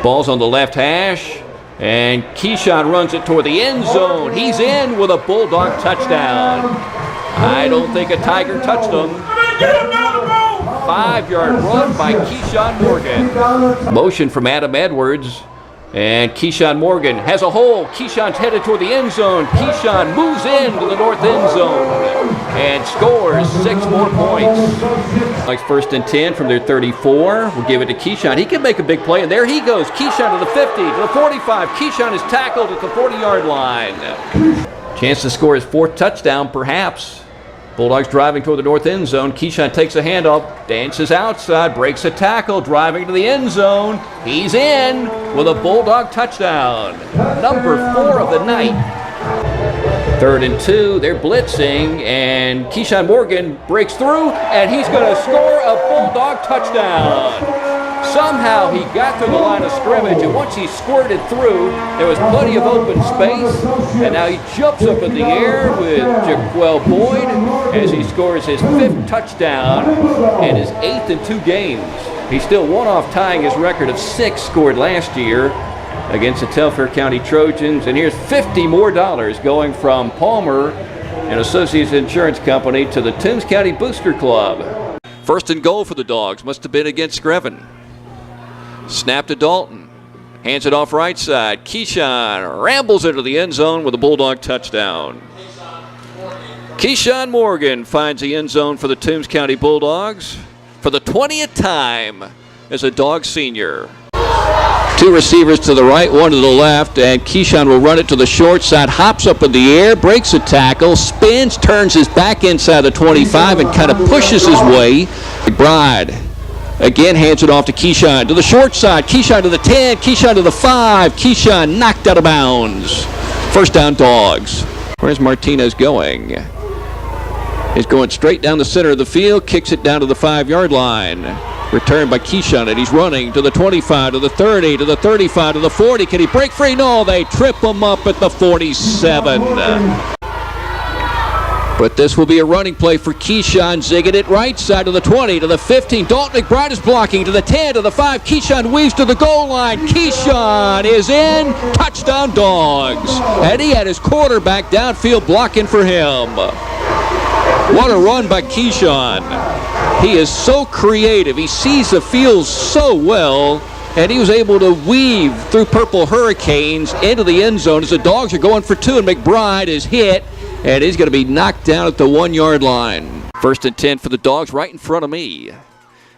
Ball's on the left hash, and Keshawn runs it toward the end zone. He's in with a Bulldog touchdown. I don't think a Tiger touched him. 5-yard run by Keshawn Morgan. Motion from Adam Edwards, and Keshawn Morgan has a hole. Keshawn's headed toward the end zone. Keshawn moves into the north end zone and scores 6 more points. Like 1st and 10 from their 34. We'll give it to Keshawn. He can make a big play, and there he goes. Keshawn to the 50, to the 45. Keshawn is tackled at the 40-yard line. Chance to score his 4th touchdown, perhaps. Bulldogs driving toward the north end zone. Keshawn takes a handoff, dances outside, breaks a tackle, driving to the end zone. He's in with a Bulldog touchdown. Number 4 of the night. 3rd and 2, they're blitzing, and Keshawn Morgan breaks through, and he's going to score a Bulldog touchdown. Somehow he got through the line of scrimmage, and once he squirted through, there was plenty of open space, and now he jumps up in the air with Jaquel Boyd as he scores his 5th touchdown and his 8th in 2 games. He's still one off tying his record of 6 scored last year against the Telfair County Trojans, and here's $50 more going from Palmer and Associates Insurance Company to the Toombs County Booster Club. 1st and goal for the Dogs, must have been against Screven. Snap to Dalton, hands it off right side. Keshawn rambles into the end zone with a Bulldog touchdown. Keshawn Morgan finds the end zone for the Toombs County Bulldogs for the 20th time as a Dog senior. 2 receivers to the right, 1 to the left, and Keshawn will run it to the short side, hops up in the air, breaks a tackle, spins, turns his back inside the 25, and kind of pushes his way. McBride again hands it off to Keshawn to the short side. Keshawn to the 10, Keshawn to the 5. Keshawn knocked out of bounds. 1st down, Dogs. Where's Martinez going? He's going straight down the center of the field, kicks it down to the 5-yard line. Returned by Keshawn, and he's running to the 25, to the 30, to the 35, to the 40. Can he break free? No, they trip him up at the 47. But this will be a running play for Keshawn. Zigging it right side to the 20, to the 15. Dalton McBride is blocking to the 10, to the 5. Keshawn weaves to the goal line. Keshawn is in. Touchdown, Dogs. And he had his quarterback downfield blocking for him. What a run by Keshawn. He is so creative. He sees the field so well, and he was able to weave through Purple Hurricanes into the end zone as the Dogs are going for 2, and McBride is hit, and he's going to be knocked down at the 1-yard line. 1st and 10 for the Dogs right in front of me.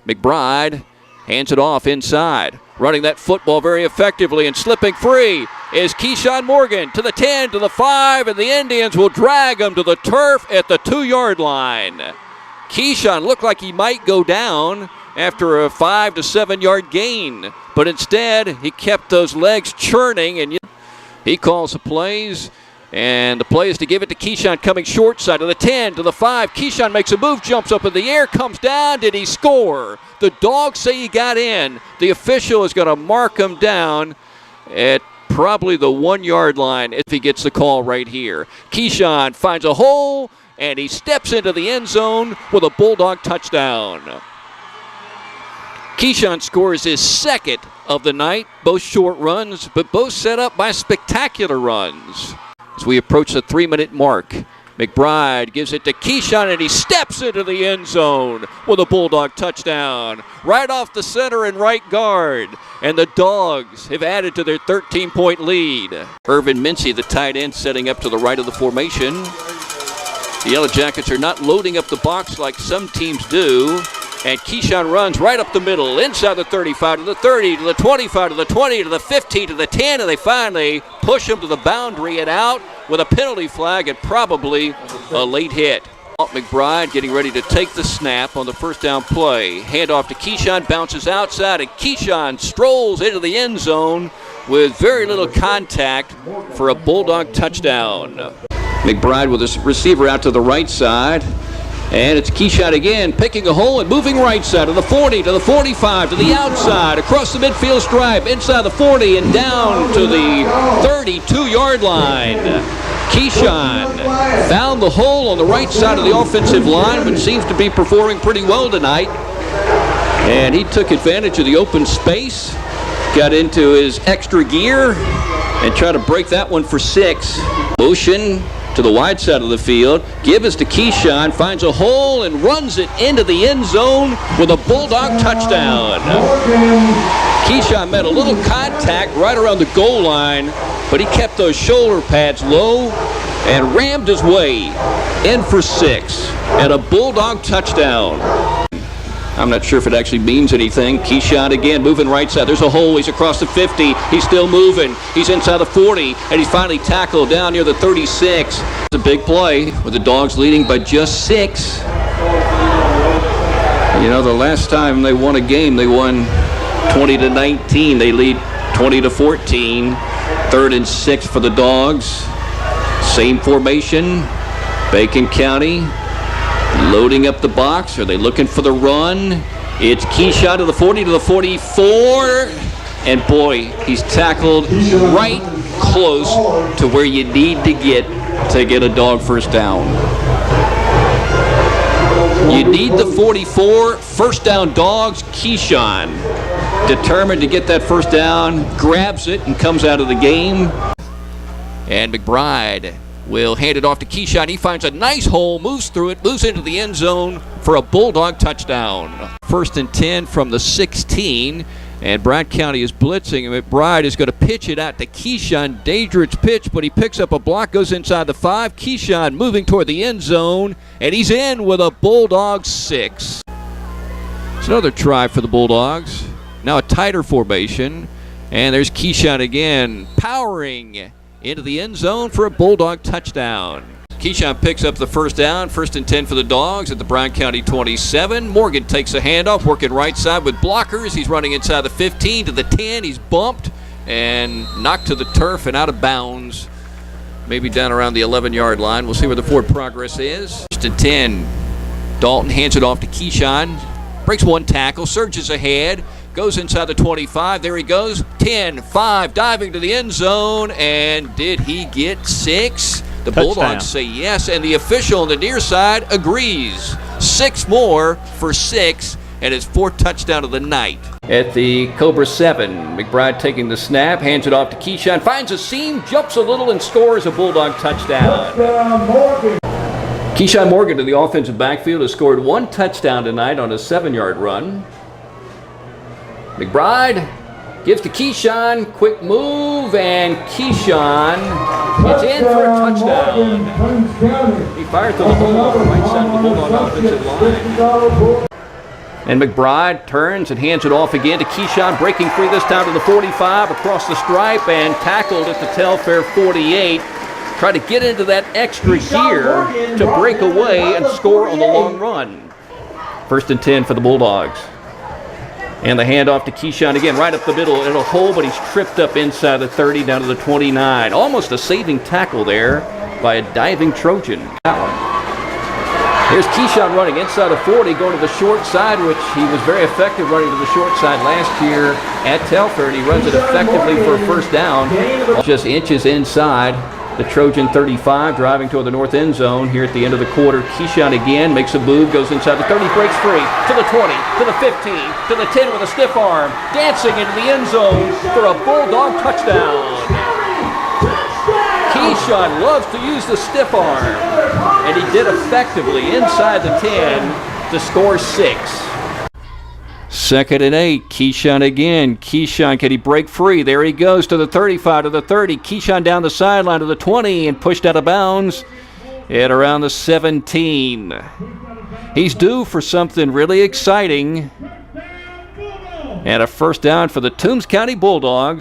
McBride hands it off inside. Running that football very effectively and slipping free is Keshawn Morgan to the 10, to the 5, and the Indians will drag him to the turf at the 2-yard line. Keshawn looked like he might go down after a 5 to 7 yard gain, but instead he kept those legs churning, and he calls the plays, and the play is to give it to Keshawn coming short side to the 10, to the 5. Keshawn makes a move, jumps up in the air, comes down. Did he score? The Dogs say he got in. The official is going to mark him down at probably the 1-yard line if he gets the call right here. Keshawn finds a hole, and he steps into the end zone with a Bulldog touchdown. Keshawn scores his 2nd of the night, both short runs, but both set up by spectacular runs. As we approach the 3-minute mark, McBride gives it to Keshawn, and he steps into the end zone with a Bulldog touchdown. Right off the center and right guard. And the Dogs have added to their 13-point lead. Irvin Mincy, the tight end, setting up to the right of the formation. The Yellow Jackets are not loading up the box like some teams do. And Keshawn runs right up the middle, inside the 35, to the 30, to the 25, to the 20, to the 15, to the 10, and they finally push him to the boundary and out with a penalty flag and probably a late hit. McBride getting ready to take the snap on the 1st down play. Handoff to Keshawn, bounces outside, and Keshawn strolls into the end zone with very little contact for a Bulldog touchdown. McBride with his receiver out to the right side. And it's Keshawn again, picking a hole and moving right side to the 40, to the 45, to the outside, across the midfield stripe, inside the 40, and down to the 32-yard line. Keshawn found the hole on the right side of the offensive line, but seems to be performing pretty well tonight. And he took advantage of the open space got into his extra gear and try to break that one for 6. Motion to the wide side of the field. Give is to Keshawn, finds a hole and runs it into the end zone with a Bulldog touchdown. Keshawn made a little contact right around the goal line, but he kept those shoulder pads low and rammed his way in for 6 and a Bulldog touchdown. I'm not sure if it actually means anything. Keshawn again moving right side. There's a hole. He's across the 50. He's still moving. He's inside the 40, and he's finally tackled down near the 36. It's a big play with the Dogs leading by just 6. You know, the last time they won a game, they won 20-19. They lead 20-14. 3rd and 6 for the Dogs. Same formation. Bacon County loading up the box. Are they looking for the run? It's Keshawn to the 40, to the 44. And boy, he's tackled right close to where you need to get a Dog first down. You need the 44. First down, Dogs. Keshawn determined to get that first down, grabs it and comes out of the game. And McBride will hand it off to Keshawn. He finds a nice hole, moves through it, moves into the end zone for a Bulldog touchdown. 1st and 10 from the 16, and Broward County is blitzing, and McBride is going to pitch it out to Keshawn. Dangerous pitch, but he picks up a block, goes inside the 5. Keshawn moving toward the end zone, and he's in with a Bulldog 6. It's another try for the Bulldogs. Now a tighter formation, and there's Keshawn again, powering into the end zone for a Bulldog touchdown. Keshawn picks up the first down. 1st and 10 for the Dogs at the Broward County 27. Morgan takes a handoff, working right side with blockers. He's running inside the 15 to the 10. He's bumped and knocked to the turf and out of bounds. Maybe down around the 11-yard line. We'll see where the forward progress is. 1st and 10. Dalton hands it off to Keshawn. Breaks one tackle, surges ahead. Goes inside the 25. There he goes. 10, 5, diving to the end zone. And did he get 6? The touchdown. Bulldogs say yes, and the official on the near side agrees. 6 more for 6, and his 4th touchdown of the night. At the Cobra 7, McBride taking the snap, hands it off to Keshawn, finds a seam, jumps a little, and scores a Bulldog touchdown. Keshawn Morgan to the offensive backfield has scored 1 touchdown tonight on a 7-yard run. McBride gives to Keshawn, quick move, and Keshawn gets in for a touchdown. He fired through the hole off the right side of the Bulldog offensive line. And McBride turns and hands it off again to Keshawn, breaking free this time to the 45, across the stripe, and tackled at the Telfair 48. Try to get into that extra gear to break away and score on the long run. 1st and 10 for the Bulldogs. And the handoff to Keshawn again, right up the middle in a hole, but he's tripped up inside the 30 down to the 29. Almost a saving tackle there by a diving Trojan. Here's Keshawn running inside the 40, going to the short side, which he was very effective running to the short side last year at Telfair, and he runs it effectively for a first down. Just inches inside the Trojan 35, driving toward the north end zone here at the end of the quarter. Keshawn again makes a move, goes inside the 30, breaks free to the 20, to the 15, to the 10 with a stiff arm, dancing into the end zone for a Bulldog touchdown. Keshawn loves to use the stiff arm, and he did effectively inside the 10 to score 6. 2nd and 8. Keshawn again. Keshawn, can he break free? There he goes to the 35, to the 30. Keshawn down the sideline to the 20 and pushed out of bounds at around the 17. He's due for something really exciting. And a first down for the Toombs County Bulldogs.